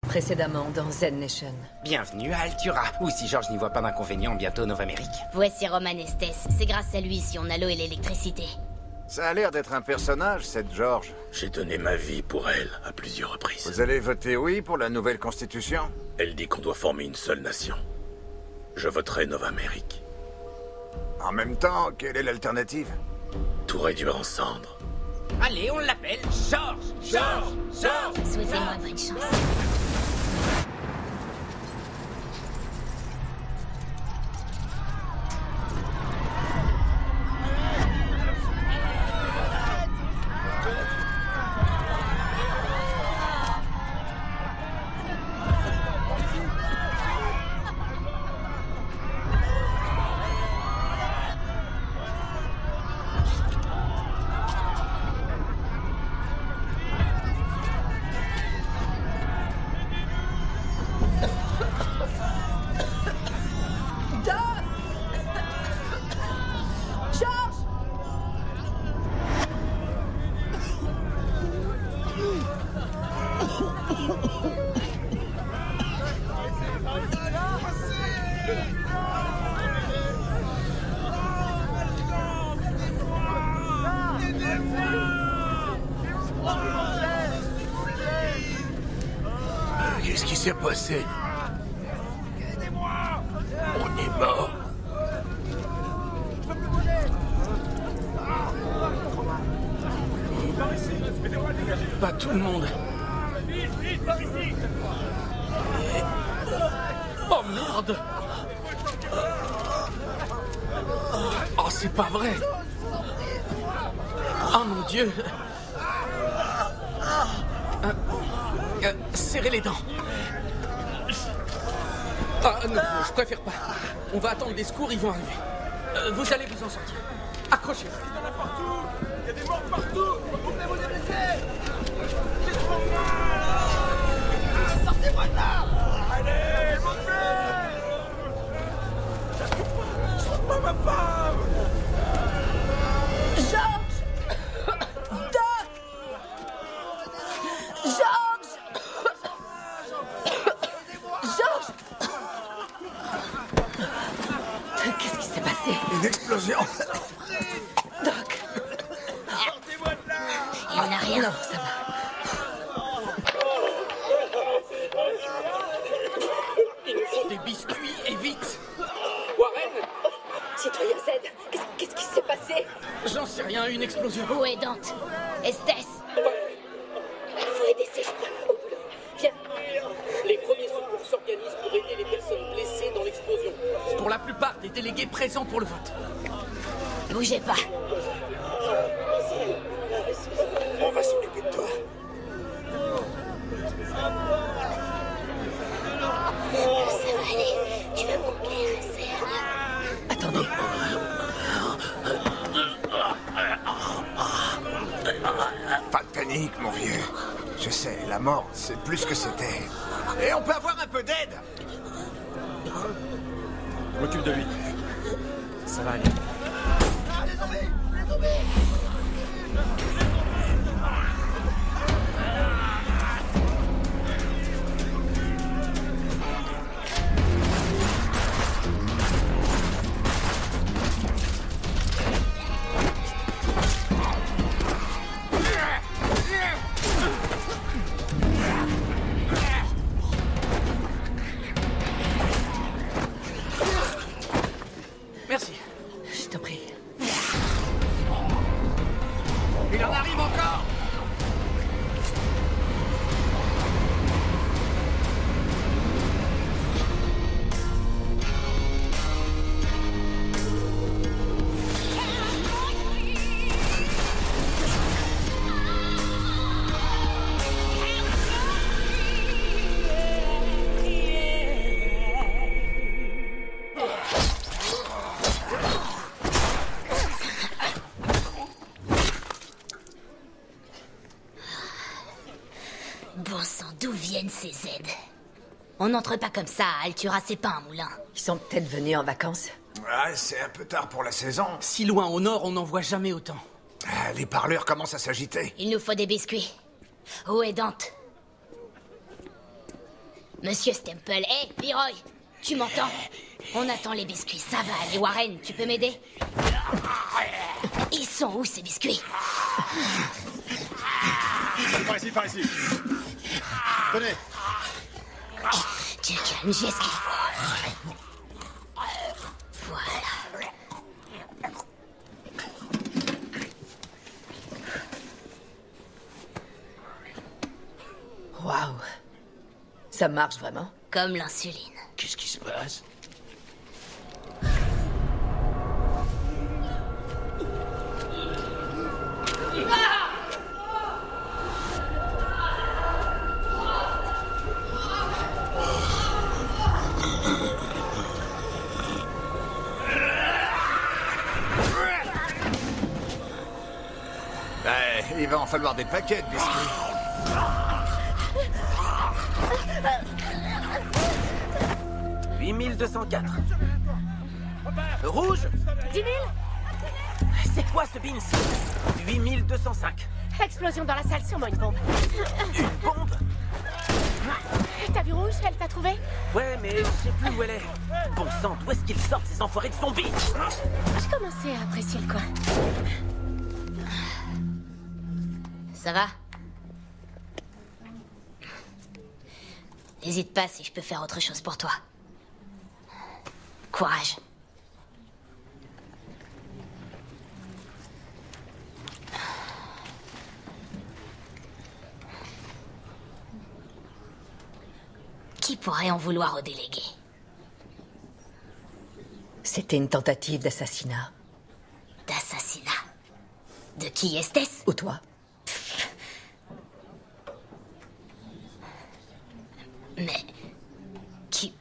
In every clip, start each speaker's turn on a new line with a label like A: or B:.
A: Précédemment dans Zen Nation.
B: Bienvenue à Altura, ou si George n'y voit pas d'inconvénient, bientôt Nova Amérique.
C: Voici Roman Estes. C'est grâce à lui si on a l'eau et l'électricité.
D: Ça a l'air d'être un personnage, cette George.
E: J'ai donné ma vie pour elle à plusieurs reprises.
D: Vous allez voter oui pour la nouvelle constitution?
E: Elle dit qu'on doit former une seule nation. Je voterai Nova Amérique.
D: En même temps, quelle est l'alternative?
E: Tout réduire en cendres.
B: Allez, on l'appelle George.
C: Souhaitez-moi bonne chance.
E: Qu'est-ce qui s'est passé? On est mort.
F: Pas tout le monde. Oh merde! Oh, c'est pas vrai! Oh mon Dieu! Serrez les dents. Ah non, je préfère pas. On va attendre des secours, ils vont arriver. Vous allez vous en sortir. Accrochez-vous.
G: Il y en a partout! Il y a des morts partout! Regroupez-vous des blessés! Sortez-moi de là! Allez, montez! Je trouve pas ma femme!
A: George! Doc! George! George! Qu'est-ce qui s'est passé?
D: Une explosion!
A: Doc!
G: Sortez-moi de là!
C: Il n'y en a rien.
A: Non, ça va.
F: Il nous faut des biscuits et vite.
A: Warren! Citoyen Z, qu'est-ce qui s'est passé?
F: J'en sais rien, une explosion.
C: Où est Dante? Estes?
A: Faut aider ces gens au boulot. Viens.
F: Les premiers secours s'organisent pour aider les personnes blessées dans l'explosion. Pour la plupart des délégués présents pour le vote.
C: Bougez pas.
D: On va s'occuper de toi.
C: Ça va aller. Tu vas me plaire, Serge.
A: Attendez.
D: Pas de panique, mon vieux. Je sais, la mort, c'est plus que c'était. Et on peut avoir un peu d'aide?
G: M'occupe de lui.
F: Ça va aller.
G: Ah, les zombies! Les zombies!
F: Merci.
A: Je t'en prie.
B: Il en arrive encore!
C: Bon sang, d'où viennent ces aides? On n'entre pas comme ça à Altura, c'est pas un moulin.
A: Ils sont peut-être venus en vacances.
D: Ouais, c'est un peu tard pour la saison.
F: Si loin au nord, on n'en voit jamais autant.
D: Ah, les parleurs commencent à s'agiter.
C: Il nous faut des biscuits. Où est Dante? Monsieur Stemple, hé, Leroy, tu m'entends? On attend les biscuits, ça va aller, Warren, tu peux m'aider? Ils sont où, ces biscuits?
G: Par ici, par ici. Tenez.
C: Tu calmes, j'ai ce qu'il faut. Voilà.
A: Waouh. Ça marche vraiment?
C: Comme l'insuline.
E: Qu'est-ce qui se passe?
D: Il va en falloir des paquets de biscuits.
F: 8204. Rouge
H: 10 000.
F: C'est quoi ce bins? 8205.
H: Explosion dans la salle, sûrement une bombe.
F: Une bombe?
H: T'as vu Rouge? Elle t'a trouvé?
F: Ouais, mais je sais plus où elle est. Bon sang, d'où est-ce qu'ils sortent ces enfoirés de zombies?
H: Je commençais à apprécier le coin.
C: Ça va? N'hésite pas si je peux faire autre chose pour toi. Courage. Qui pourrait en vouloir au délégué?
A: C'était une tentative d'assassinat.
C: D'assassinat? De qui est-ce?
A: Ou toi?
C: Mais... qui...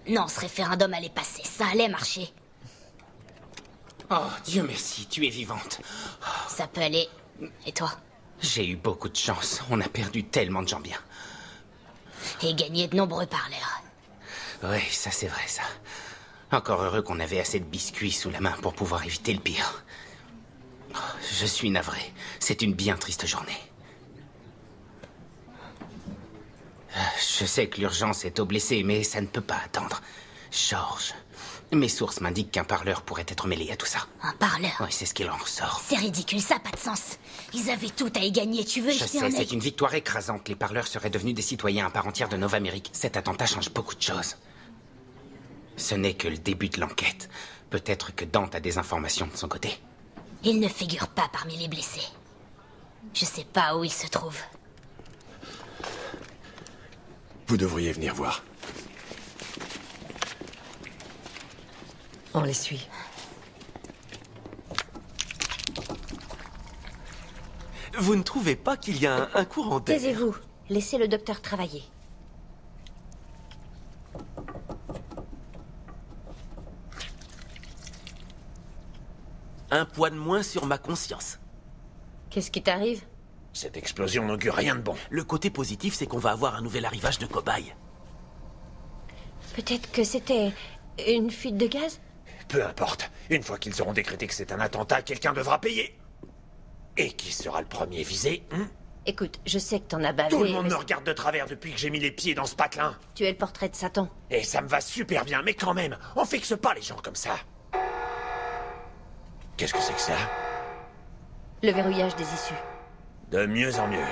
C: Non, ce référendum allait passer, ça allait marcher.
B: Oh, Dieu merci, tu es vivante.
C: Ça peut aller... Et toi?
B: J'ai eu beaucoup de chance. On a perdu tellement de gens bien.
C: Et gagné de nombreux parleurs.
B: Oui, ça c'est vrai, ça. Encore heureux qu'on avait assez de biscuits sous la main pour pouvoir éviter le pire. Oh, je suis navré. C'est une bien triste journée. Je sais que l'urgence est au blessé, mais ça ne peut pas attendre. George, mes sources m'indiquent qu'un parleur pourrait être mêlé à tout ça.
C: Un parleur?
B: Oui, c'est ce qu'il en ressort.
C: C'est ridicule, ça n'a pas de sens. Ils avaient tout à y gagner, tu veux
B: Je
C: jeter
B: sais,
C: un
B: c'est
C: œil?
B: une victoire écrasante. Les parleurs seraient devenus des citoyens à part entière de Nova Amérique. Cet attentat change beaucoup de choses. Ce n'est que le début de l'enquête. Peut-être que Dante a des informations de son côté.
C: Il ne figure pas parmi les blessés. Je sais pas où il se trouve.
E: Vous devriez venir voir.
A: On les suit.
F: Vous ne trouvez pas qu'il y a un courant d'air?
H: Taisez-vous. Laissez le docteur travailler.
F: Un poids de moins sur ma conscience.
H: Qu'est-ce qui t'arrive?
E: Cette explosion n'augure rien de bon.
F: Le côté positif, c'est qu'on va avoir un nouvel arrivage de cobayes.
H: Peut-être que c'était une fuite de gaz?
E: Peu importe. Une fois qu'ils auront décrété que c'est un attentat, quelqu'un devra payer. Et qui sera le premier visé?
H: Écoute, je sais que t'en as bavé.
E: Tout le monde
H: mais
E: me regarde de travers depuis que j'ai mis les pieds dans ce patelin.
H: tu es le portrait de Satan.
E: Et ça me va super bien, mais quand même, on fixe pas les gens comme ça. Qu'est-ce que c'est que ça?
H: Le verrouillage des issues.
E: De mieux en mieux.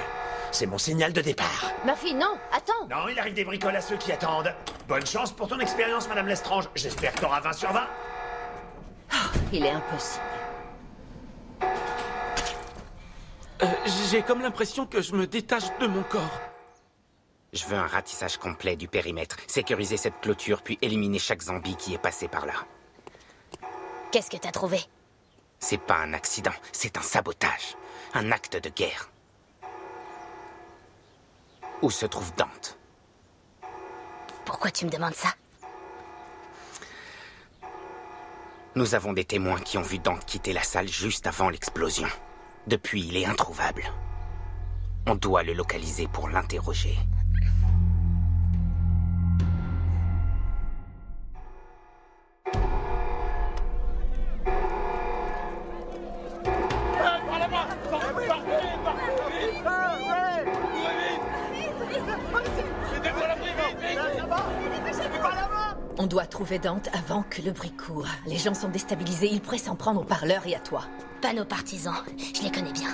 E: C'est mon signal de départ.
H: Murphy, non, attends.
E: Non, il arrive des bricoles à ceux qui attendent. Bonne chance pour ton expérience, Madame Lestrange. J'espère que t'auras 20 sur 20.
H: Il est impossible.
F: J'ai comme l'impression que je me détache de mon corps.
B: Je veux un ratissage complet du périmètre, sécuriser cette clôture, puis éliminer chaque zombie qui est passé par là.
C: Qu'est-ce que t'as trouvé?
B: C'est pas un accident, c'est un sabotage. Un acte de guerre. Où se trouve Dante?
C: Pourquoi tu me demandes ça?
B: Nous avons des témoins qui ont vu Dante quitter la salle juste avant l'explosion. Depuis, il est introuvable. On doit le localiser pour l'interroger.
I: On doit trouver Dante avant que le bruit court. Les gens sont déstabilisés, ils pourraient s'en prendre aux parleurs et à toi.
C: Pas nos partisans, je les connais bien.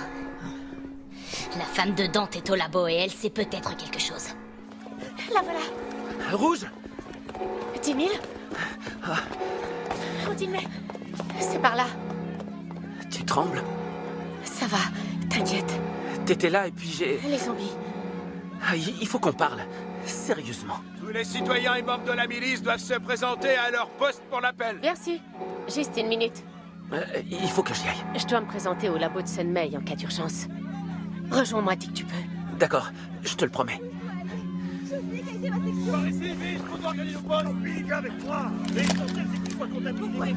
C: La femme de Dante est au labo et elle sait peut-être quelque chose.
A: La voilà.
E: Rouge
A: 10 000 Continuez. C'est par là.
F: Tu trembles?
A: Ça va, t'inquiète.
F: T'étais là et puis j'ai...
A: Les zombies.
F: Ah, il faut qu'on parle. Sérieusement.
G: Tous les citoyens et membres de la milice doivent se présenter à leur poste pour l'appel.
A: Merci. Juste une minute.
F: Il faut que j'y aille.
A: Je dois me présenter au labo de Sun-Mei en cas d'urgence. Rejoins-moi dès que tu peux.
F: D'accord, je te le promets.
G: Par ici, vite, faut organiser le poste. Oui, viens avec moi. L'essentiel, c'est que tu sois comptabilisé.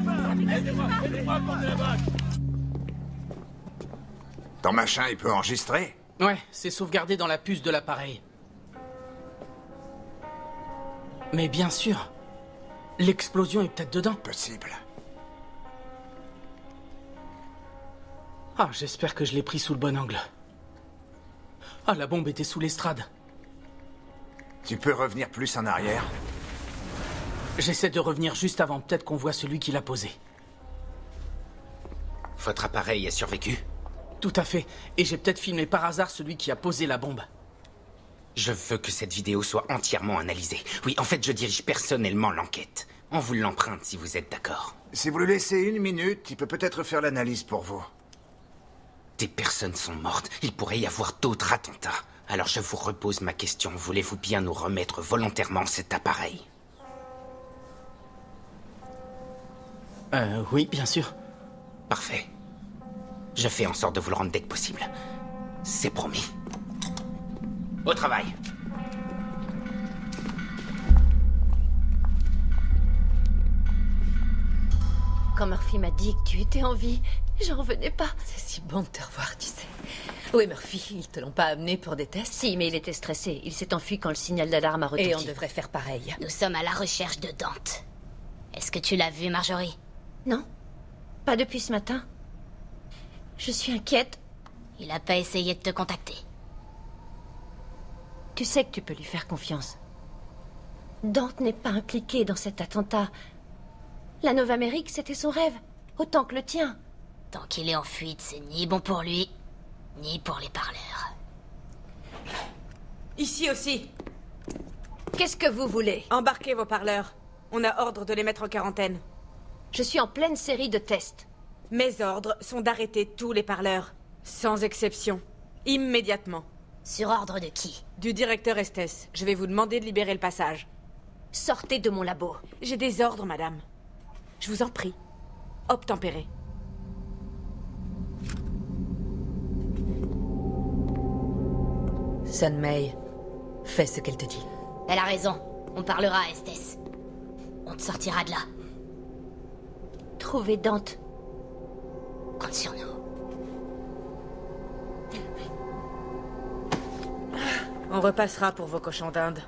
G: Aidez-moi à porter la vache.
D: Ton machin, il peut enregistrer?
F: Ouais, c'est sauvegardé dans la puce de l'appareil. Mais bien sûr, l'explosion est peut-être dedans.
D: Possible.
F: Ah, j'espère que je l'ai pris sous le bon angle. Ah, la bombe était sous l'estrade.
D: Tu peux revenir plus en arrière?
F: J'essaie de revenir juste avant, peut-être qu'on voit celui qui l'a posé.
B: Votre appareil a survécu?
F: Tout à fait. Et j'ai peut-être filmé par hasard celui qui a posé la bombe.
B: Je veux que cette vidéo soit entièrement analysée. Oui, en fait, je dirige personnellement l'enquête. On vous l'emprunte si vous êtes d'accord.
D: Si vous le laissez 1 minute, il peut peut-être faire l'analyse pour vous.
B: Des personnes sont mortes. Il pourrait y avoir d'autres attentats. Alors je vous repose ma question. Voulez-vous bien nous remettre volontairement cet appareil?
F: Oui, bien sûr.
B: Parfait. Je fais en sorte de vous le rendre dès que possible. C'est promis. Au travail.
H: Quand Murphy m'a dit que tu étais en vie, j'en revenais pas.
I: C'est si bon de te revoir, tu sais. Oui, Murphy, ils te l'ont pas amené pour des tests?
H: Si, mais il était stressé. Il s'est enfui quand le signal d'alarme a retenti.
I: Et on devrait faire pareil.
C: Nous sommes à la recherche de Dante. Est-ce que tu l'as vu, Marjorie?
H: Non, pas depuis ce matin. Je suis inquiète.
C: Il a pas essayé de te contacter.
H: Tu sais que tu peux lui faire confiance. Dante n'est pas impliqué dans cet attentat. La Nova-Amérique, c'était son rêve, autant que le tien.
C: Tant qu'il est en fuite, c'est ni bon pour lui, ni pour les parleurs.
J: Ici aussi.
H: Qu'est-ce que vous voulez?
J: Embarquez vos parleurs. On a ordre de les mettre en quarantaine.
H: Je suis en pleine série de tests.
J: Mes ordres sont d'arrêter tous les parleurs, sans exception, immédiatement.
C: Sur ordre de qui?
J: Du directeur Estes. Je vais vous demander de libérer le passage.
H: Sortez de mon labo.
J: J'ai des ordres, madame. Je vous en prie. Obtempérez.
I: Sun-Mei, fais ce qu'elle te dit.
C: Elle a raison. On parlera à Estes. On te sortira de là.
H: Trouvez Dante.
C: Compte sur nous.
J: On repassera pour vos cochons d'Inde.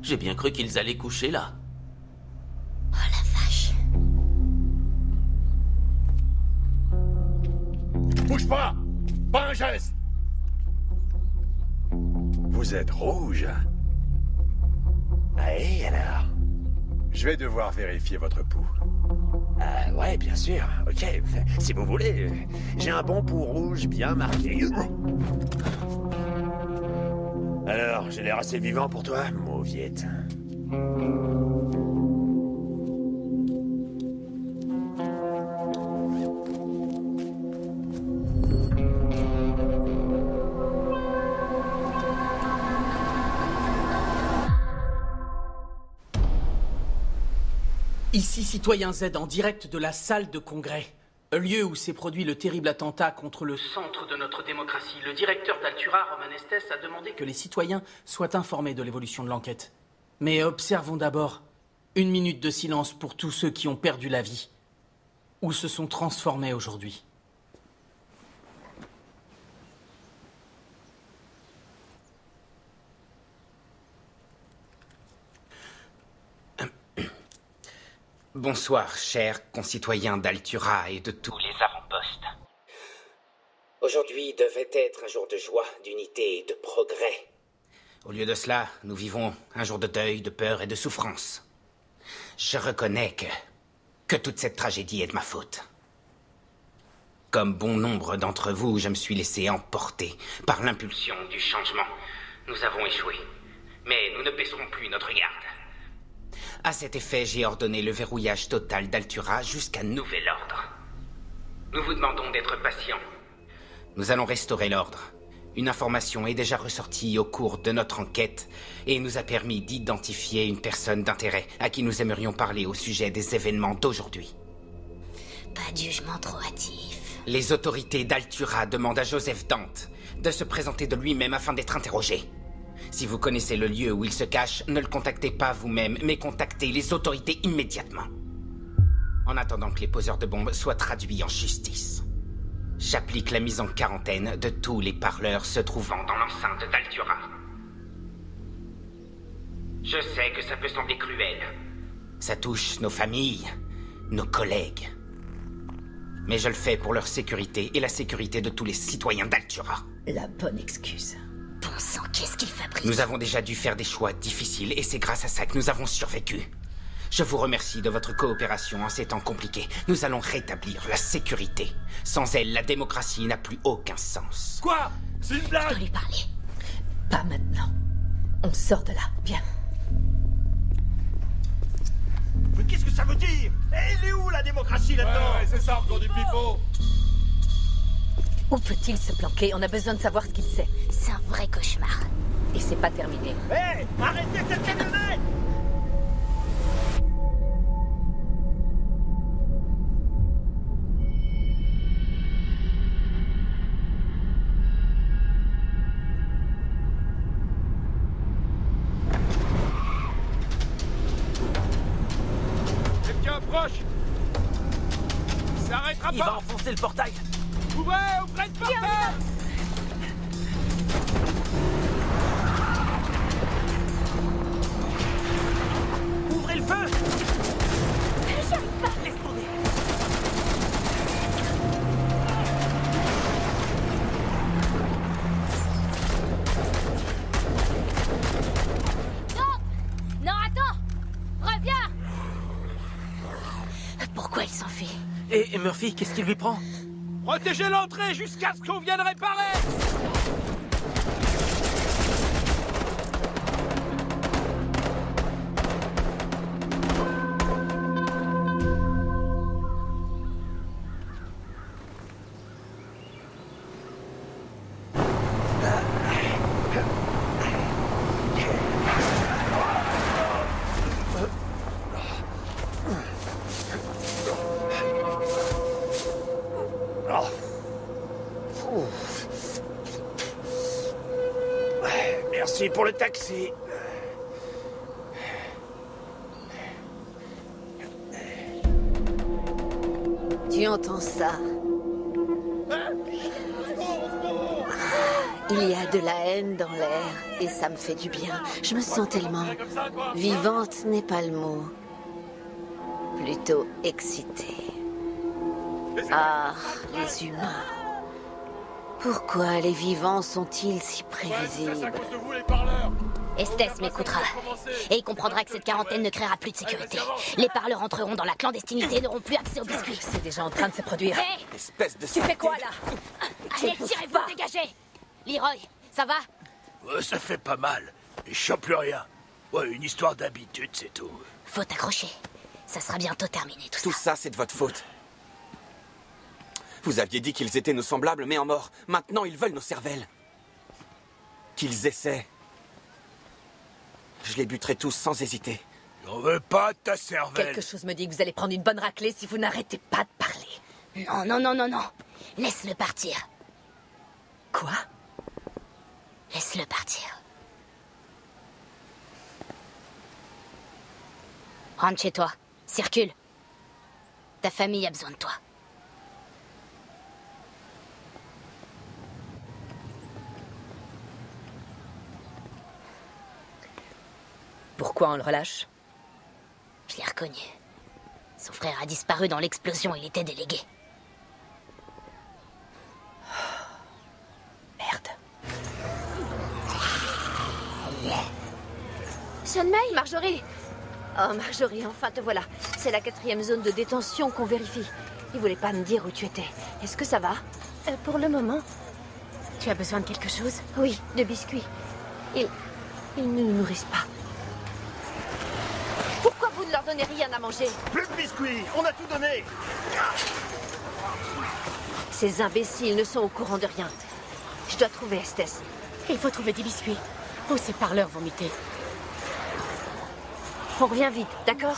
F: J'ai bien cru qu'ils allaient coucher là.
C: Oh la vache.
G: Bouge pas! Pas un geste!
E: Vous êtes rouge. Et alors?
G: Je vais devoir vérifier votre pouls.
E: Ouais, bien sûr. Ok, si vous voulez. J'ai un bon pouls rouge bien marqué. Alors, j'ai l'air assez vivant pour toi, mauviette.
F: Ici Citoyen Z en direct de la salle de congrès. Lieu où s'est produit le terrible attentat contre le centre de notre démocratie. Le directeur d'Altura, Roman Estes, a demandé que les citoyens soient informés de l'évolution de l'enquête. Mais observons d'abord 1 minute de silence pour tous ceux qui ont perdu la vie ou se sont transformés aujourd'hui.
B: Bonsoir, chers concitoyens d'Altura et de tous les avant-postes. Aujourd'hui devait être un jour de joie, d'unité et de progrès. Au lieu de cela, nous vivons un jour de deuil, de peur et de souffrance. Je reconnais que toute cette tragédie est de ma faute. Comme bon nombre d'entre vous, je me suis laissé emporter par l'impulsion du changement. Nous avons échoué, mais nous ne baisserons plus notre garde. À cet effet, j'ai ordonné le verrouillage total d'Altura jusqu'à nouvel ordre. Nous vous demandons d'être patients. Nous allons restaurer l'ordre. Une information est déjà ressortie au cours de notre enquête et nous a permis d'identifier une personne d'intérêt à qui nous aimerions parler au sujet des événements d'aujourd'hui.
C: Pas de jugement trop hâtif.
B: Les autorités d'Altura demandent à Joseph Dante de se présenter de lui-même afin d'être interrogé. Si vous connaissez le lieu où il se cache, ne le contactez pas vous-même, mais contactez les autorités immédiatement. En attendant que les poseurs de bombes soient traduits en justice. J'applique la mise en quarantaine de tous les parleurs se trouvant dans l'enceinte d'Altura. Je sais que ça peut sembler cruel. Ça touche nos familles, nos collègues. Mais je le fais pour leur sécurité et la sécurité de tous les citoyens d'Altura.
I: La bonne excuse.
C: Bon sang, qu'est-ce qu'il fabrique?
B: Nous avons déjà dû faire des choix difficiles et c'est grâce à ça que nous avons survécu. Je vous remercie de votre coopération en ces temps compliqués. Nous allons rétablir la sécurité. Sans elle, la démocratie n'a plus aucun sens.
G: Quoi? C'est une blague?
C: Je dois lui parler.
I: Pas maintenant. On sort de là. Viens.
G: Mais qu'est-ce que ça veut dire? Et il est où la démocratie là-dedans?
K: Ouais, c'est ça, encore du pipeau.
I: Où peut-il se planquer? On a besoin de savoir ce qu'il sait.
C: C'est un vrai cauchemar.
I: Et c'est pas terminé.
G: Hé, arrêtez cette camionnette!
K: Quelqu'un approche. Ça arrêtera
F: Il
K: pas.
F: va enfoncer le portail.
K: Ouvrez le portail.
F: Ouvrez le feu!
C: J'arrive pas.
F: Laisse tomber.
C: Non, attends! Reviens! Pourquoi il s'enfuit?
F: Et Murphy, qu'est-ce qui lui prend?
K: Protégez l'entrée jusqu'à ce qu'on vienne réparer.
G: Merci pour le taxi.
L: Tu entends ça? Il y a de la haine dans l'air et ça me fait du bien. Je me sens tellement vivante n'est pas le mot. Plutôt excitée. Ah, les humains. Pourquoi les vivants sont-ils si prévisibles?
C: Estes m'écoutera. Et il comprendra que cette quarantaine ne créera plus de sécurité. Les parleurs entreront dans la clandestinité et n'auront plus accès aux biscuits.
I: C'est déjà en train de se produire.
C: Hé!
M: Espèce de...
I: Tu fais quoi, là?
C: Allez, tirez-vous, dégagez! Leroy, ça va?
G: Ça fait pas mal. Je sens plus rien. Ouais, une histoire d'habitude, c'est tout.
C: Faut t'accrocher. Ça sera bientôt terminé, tout ça.
M: Tout ça, c'est de votre faute. Vous aviez dit qu'ils étaient nos semblables, mais en mort. Maintenant, ils veulent nos cervelles. Qu'ils essaient. Je les buterai tous sans hésiter.
G: J'en veux pas de ta cervelle.
I: Quelque chose me dit que vous allez prendre une bonne raclée si vous n'arrêtez pas de parler.
C: Non, non, non, non, non. Laisse-le partir.
I: Quoi?
C: Laisse-le partir. Rentre chez toi. Circule. Ta famille a besoin de toi.
I: Pourquoi on le relâche?
C: Je l'ai reconnu. Son frère a disparu dans l'explosion, il était délégué.
H: Sunmay, Marjorie. Oh, Marjorie, enfin te voilà. C'est la 4e zone de détention qu'on vérifie. Il voulait pas me dire où tu étais. Est-ce que ça va? Pour le moment.
C: Tu as besoin de quelque chose?
H: Oui, de biscuits. Ils ne nous nourrissent pas. Pourquoi vous ne leur donnez rien à manger?
G: Plus de biscuits, on a tout donné.
H: Ces imbéciles ne sont au courant de rien. Je dois trouver Estes.
C: Il faut trouver des biscuits. Où ces parleurs vont muter?
H: On revient vite, d'accord?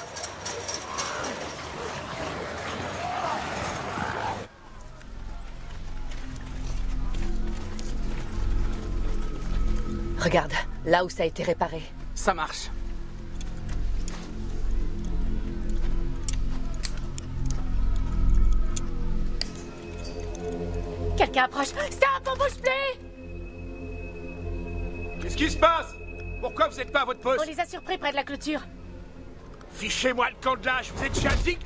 I: Regarde, là où ça a été réparé.
F: Ça marche.
C: Quelqu'un approche. Stop, on bouge plus!
K: Qu'est-ce qui se passe? Pourquoi vous n'êtes pas à votre poste?
C: On les a surpris près de la clôture.
K: Fichez-moi le camp de lâche, vous êtes chialdique.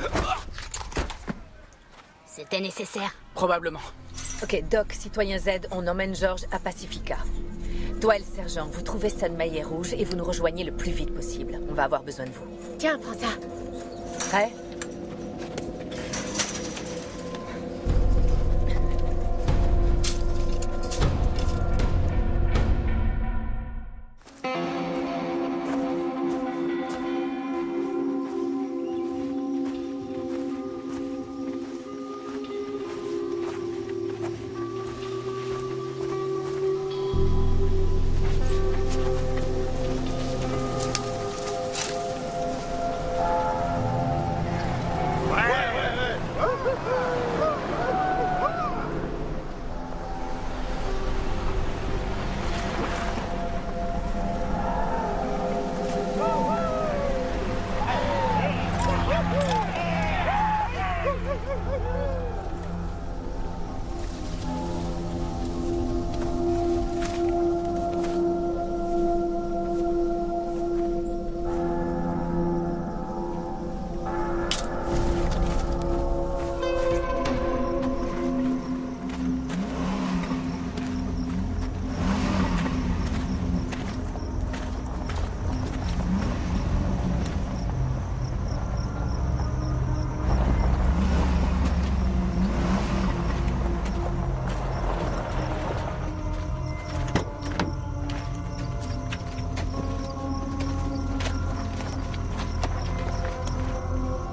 C: C'était nécessaire.
F: Probablement.
I: Ok, Doc, citoyen Z, on emmène George à Pacifica. Toi et le sergent, vous trouvez Sunmay et Rouge et vous nous rejoignez le plus vite possible. On va avoir besoin de vous.
C: Tiens, prends ça.
I: Prêt?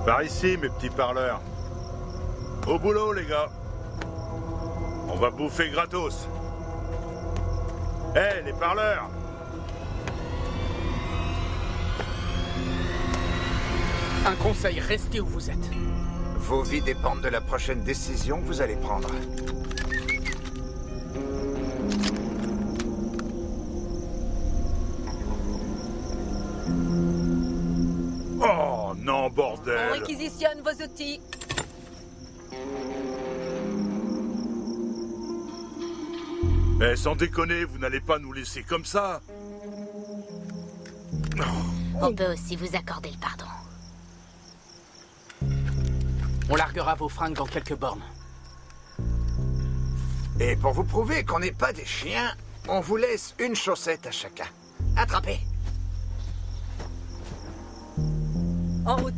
G: Par ici, mes petits parleurs. Au boulot, les gars. On va bouffer gratos. Hé, les parleurs!
F: Un conseil, restez où vous êtes.
D: Vos vies dépendent de la prochaine décision que vous allez prendre.
G: Oh, non, bordel!
I: On réquisitionne vos outils.
G: Eh, sans déconner, vous n'allez pas nous laisser comme ça.
C: On peut aussi vous accorder le pardon.
F: On larguera vos fringues dans quelques bornes.
D: Et pour vous prouver qu'on n'est pas des chiens, on vous laisse une chaussette à chacun. Attrapez!
I: En route.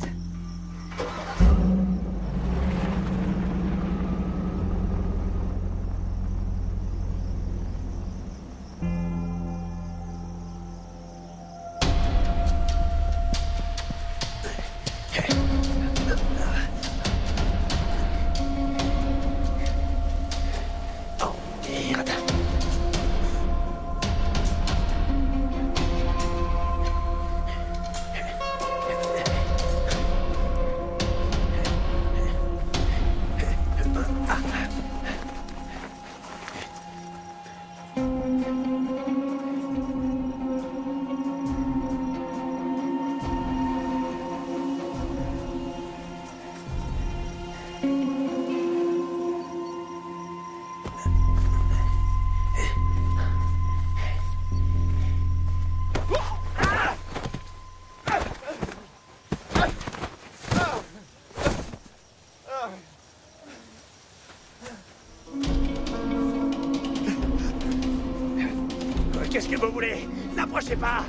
K: Qu'est-ce que vous voulez? N'approchez pas!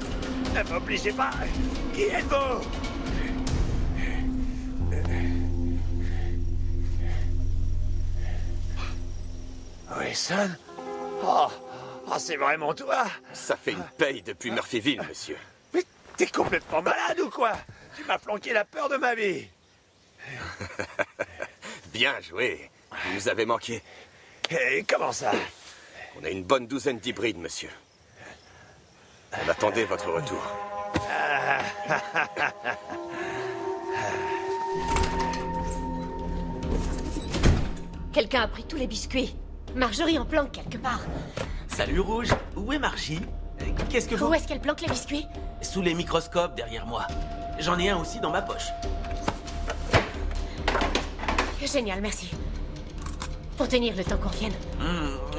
E: Ne m'obligez pas. Qui êtes-vous? Wilson? Oh, c'est vraiment toi?
M: Ça fait une paye depuis Murphyville, monsieur.
E: Mais t'es complètement malade ou quoi? Tu m'as flanqué la peur de ma vie.
M: Bien joué. Vous nous avez manqué.
E: Et comment ça?
M: On a une bonne douzaine d'hybrides, monsieur. On attendait votre retour.
H: Quelqu'un a pris tous les biscuits. Marjorie en planque quelque part.
F: Salut Rouge, où est Margie? Qu'est-ce que vous...
H: Où est-ce qu'elle planque les biscuits?
F: Sous les microscopes derrière moi. J'en ai un aussi dans ma poche.
H: Génial, merci. Pour tenir le temps qu'on revienne.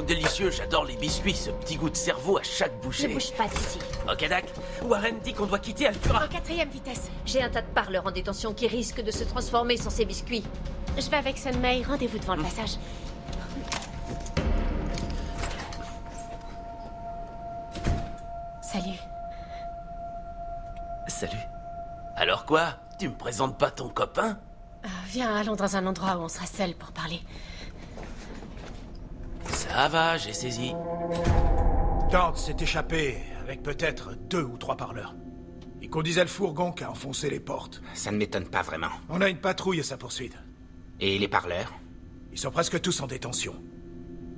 F: Délicieux, j'adore les biscuits, ce petit goût de cerveau à chaque bouchée.
H: Ne bouge pas d'ici.
F: Ok, Dak. Warren dit qu'on doit quitter Altura.
H: En 4e vitesse. J'ai un tas de parleurs en détention qui risquent de se transformer sans ces biscuits. Je vais avec Sunmei, rendez-vous devant le passage. Salut.
F: Salut. Alors quoi? Tu me présentes pas ton copain?
H: Viens, allons dans un endroit où on sera seul pour parler.
F: Ça va, j'ai saisi.
D: Dante s'est échappé avec peut-être 2 ou 3 parleurs. Il conduisait le fourgon qui a enfoncé les portes.
B: Ça ne m'étonne pas vraiment.
D: On a une patrouille à sa poursuite.
B: Et les parleurs?
D: Ils sont presque tous en détention.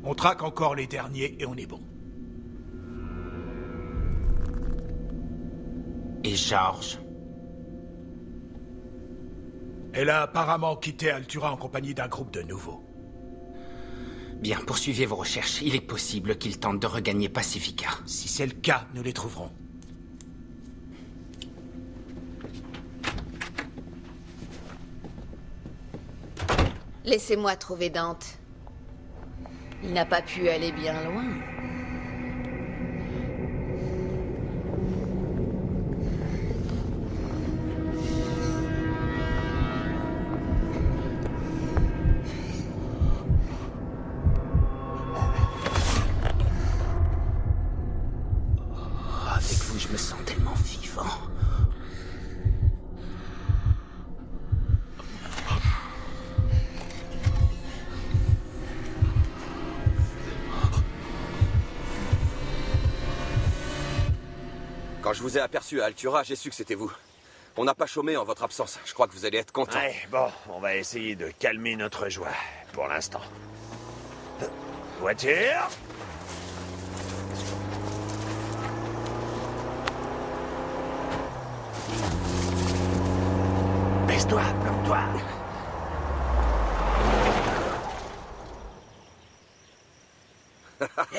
D: On traque encore les derniers et on est bon.
B: Et George?
D: Elle a apparemment quitté Altura en compagnie d'un groupe de nouveaux.
B: Bien, poursuivez vos recherches. Il est possible qu'ils tentent de regagner Pacifica.
D: Si c'est le cas, nous les trouverons.
L: Laissez-moi trouver Dante. Il n'a pas pu aller bien loin.
B: Avec vous, je me sens tellement vivant.
M: Quand je vous ai aperçu à Altura, j'ai su que c'était vous. On n'a pas chômé en votre absence. Je crois que vous allez être content.
E: Ouais, bon, on va essayer de calmer notre joie, pour l'instant. Voiture! Baisse-toi, planque-toi!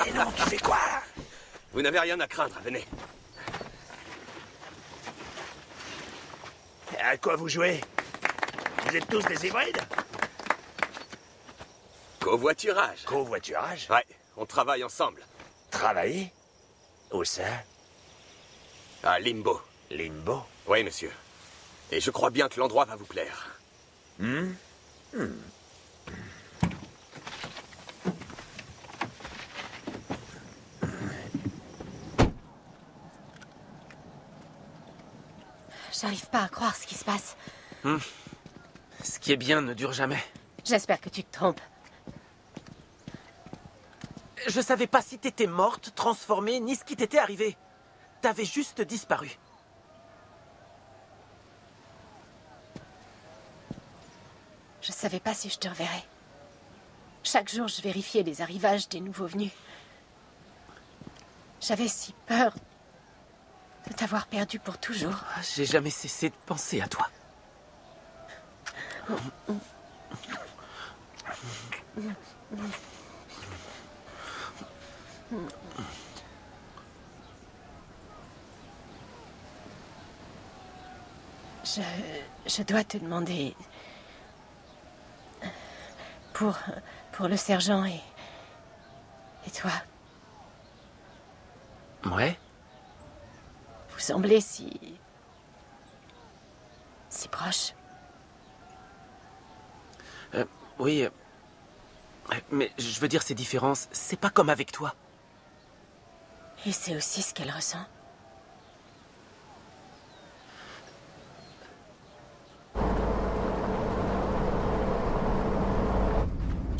E: Eh non, tu fais quoi?
M: Vous n'avez rien à craindre, venez.
E: À quoi vous jouez? Vous êtes tous des hybrides?
M: Covoiturage.
E: Covoiturage?
M: Ouais, on travaille ensemble.
E: Travailler? Où ça?
M: À Limbo.
E: Limbo?
M: Oui, monsieur. Et je crois bien que l'endroit va vous plaire.
H: J'arrive pas à croire ce qui se passe.
F: Ce qui est bien ne dure jamais.
H: J'espère que tu te trompes.
F: Je savais pas si t'étais morte, transformée, ni ce qui t'était arrivé. T'avais juste disparu.
H: Je savais pas si je te reverrais. Chaque jour, je vérifiais les arrivages des nouveaux venus. J'avais si peur de t'avoir perdu pour toujours.
F: J'ai jamais cessé de penser à toi.
H: Je dois te demander... Pour le sergent et toi.
F: Ouais?
H: Vous semblez si proche.
F: Oui, mais je veux dire, ces différences, c'est pas comme avec toi.
H: Et c'est aussi ce qu'elle ressent.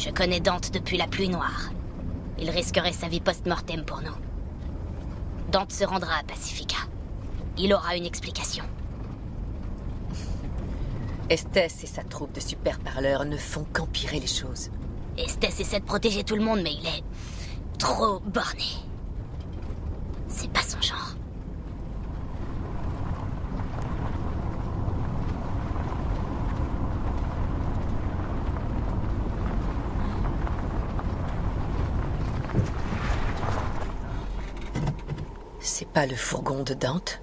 C: Je connais Dante depuis la pluie noire. Il risquerait sa vie post-mortem pour nous. Dante se rendra à Pacifica. Il aura une explication.
I: Estes et sa troupe de super parleurs ne font qu'empirer les choses.
C: Estes essaie de protéger tout le monde, mais il est trop borné. C'est pas son genre.
I: C'est pas le fourgon de Dante?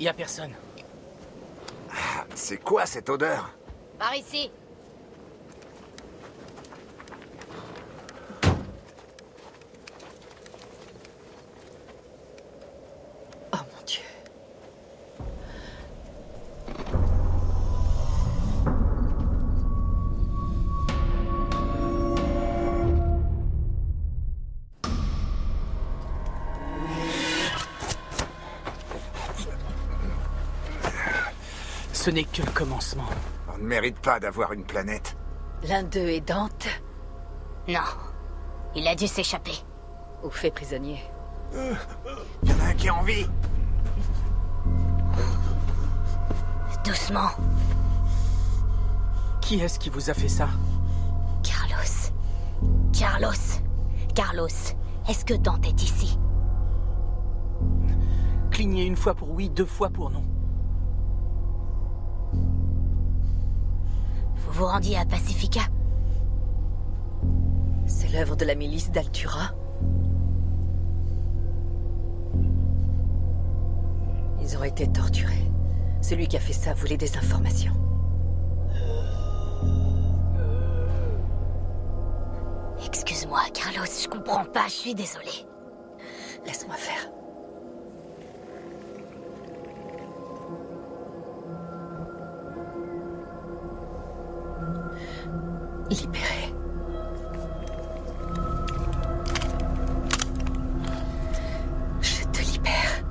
F: Y a personne.
E: C'est quoi cette odeur?
C: Par ici.
I: Oh mon Dieu.
F: Ce n'est que le commencement.
E: On ne mérite pas d'avoir une planète.
I: L'un d'eux est Dante?
C: Non. Il a dû s'échapper.
I: Ou fait prisonnier.
E: Il y en a un qui est en vie.
C: Doucement.
F: Qui est-ce qui vous a fait ça?
C: Carlos. Carlos, est-ce que Dante est ici?
F: Clignez une fois pour oui, 2 fois pour non.
C: Vous vous rendiez à Pacifica?
I: C'est l'œuvre de la milice d'Altura? Ils ont été torturés. Celui qui a fait ça voulait des informations.
C: Excuse-moi, Carlos, je comprends pas, je suis désolée.
I: Laisse-moi faire. Libéré. Je te libère.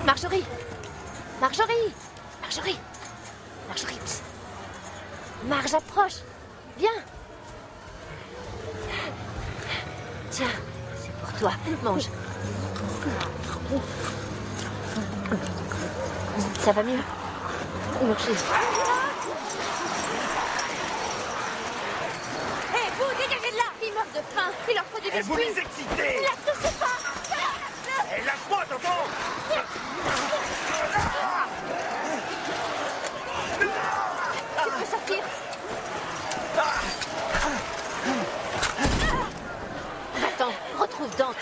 H: Marjorie! Marjorie! Marjorie! Marjorie! Psst. Marge, approche! Viens! Tiens, c'est pour toi. Mange. Ça va mieux? Merci.
A: Hé, vous, dégagez de là!
H: Ils meurent de faim! Il leur faut du biscuit!
E: Et vous les excitez!
H: La touchez pas!
E: Et lâche-moi, tonton!
H: Tu peux sortir! Va-t'en, retrouve Dante!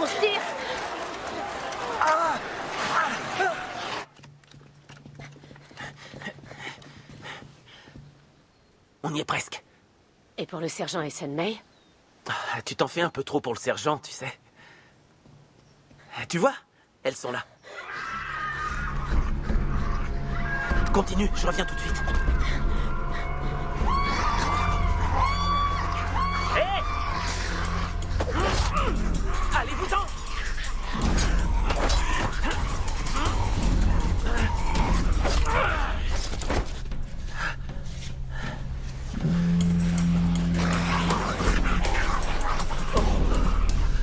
H: On se tire!
F: On y est presque.
H: Et pour le sergent et Sun-Mei?
F: Ah, tu t'en fais un peu trop pour le sergent, tu sais. Tu vois? Elles sont là. Continue, je reviens tout de suite. Hé! Allez-vous-en!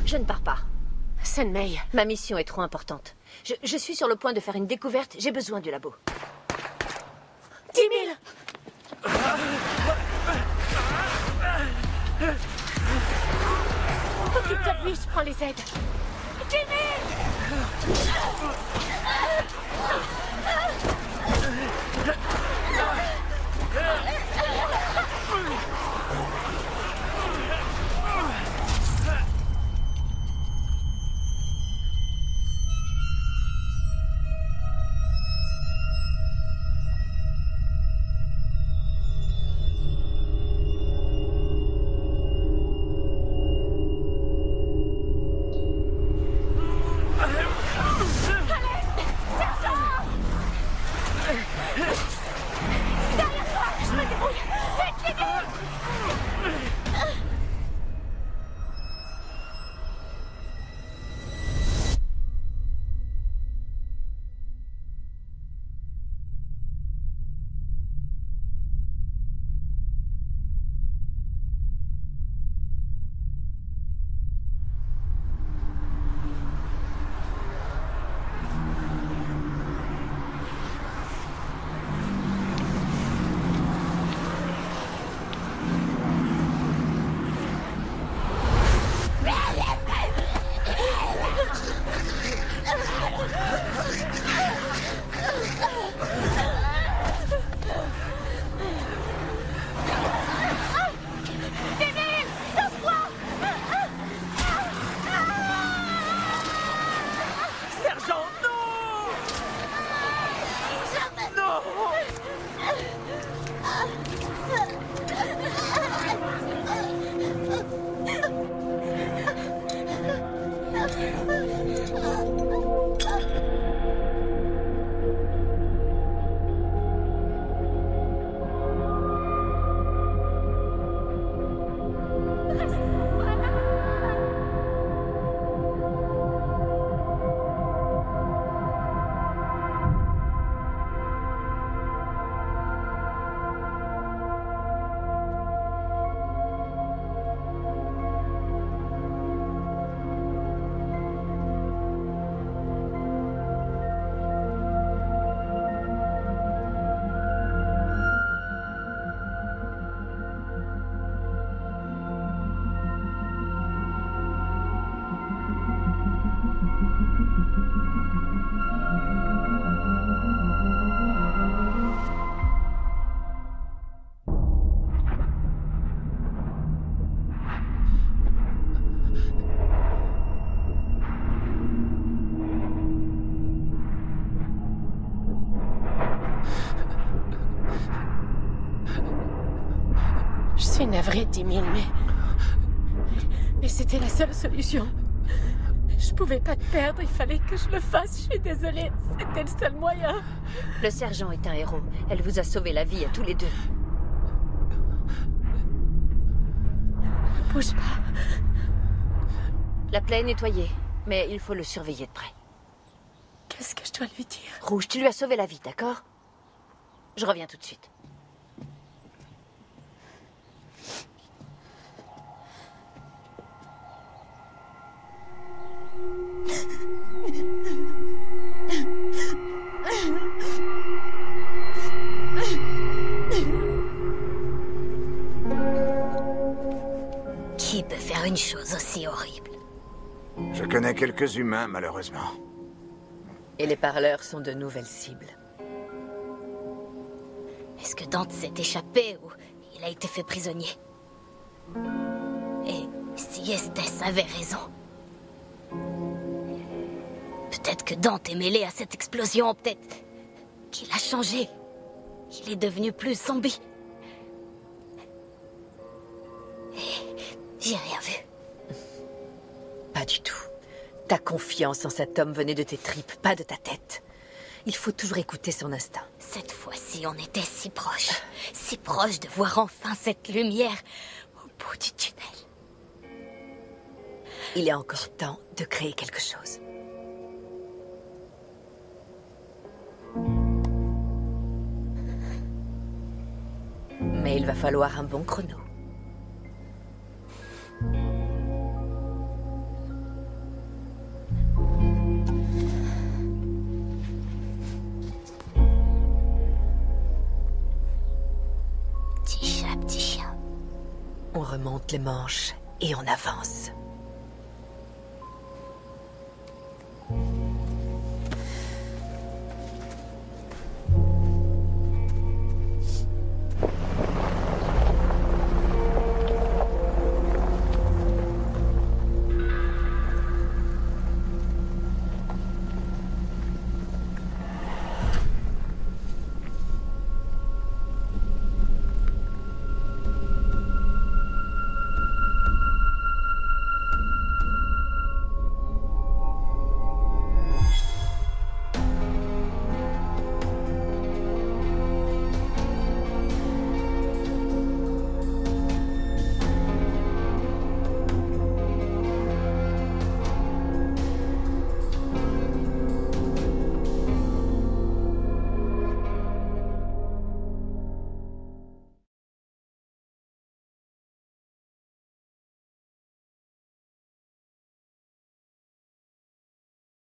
H: Je ne pars pas. Sun-Mei, ma mission est trop importante. Je suis sur le point de faire une découverte. J'ai besoin du labo. 10 000! Occupe-toi de lui, je prends les aides. 10 000! Derrière toi! Je me débrouille! Vite, Lily!
N: Je suis navrée, Timmy, mais c'était la seule solution. Je pouvais pas te perdre, il fallait que je le fasse. Je suis désolée, c'était le seul moyen.
H: Le sergent est un héros. Elle vous a sauvé la vie à tous les deux.
N: Ne bouge pas.
H: La plaie est nettoyée, mais il faut le surveiller de près.
N: Qu'est-ce que je dois lui dire?
H: Rouge, tu lui as sauvé la vie, d'accord? Je reviens tout de suite.
C: Qui peut faire une chose aussi horrible?
O: Je connais quelques humains, malheureusement.
I: Et les parleurs sont de nouvelles cibles.
C: Est-ce que Dante s'est échappé ou il a été fait prisonnier? Et si Estes avait raison? Peut-être que Dante est mêlé à cette explosion, peut-être qu'il a changé. Il est devenu plus zombie. Et j'ai rien vu.
I: Pas du tout. Ta confiance en cet homme venait de tes tripes, pas de ta tête. Il faut toujours écouter son instinct.
C: Cette fois-ci, on était si proche de voir enfin cette lumière au bout du tunnel.
I: Il est encore temps de créer quelque chose. Mais il va falloir un bon chrono.
C: Petit chat, petit chien.
I: On remonte les manches et on avance.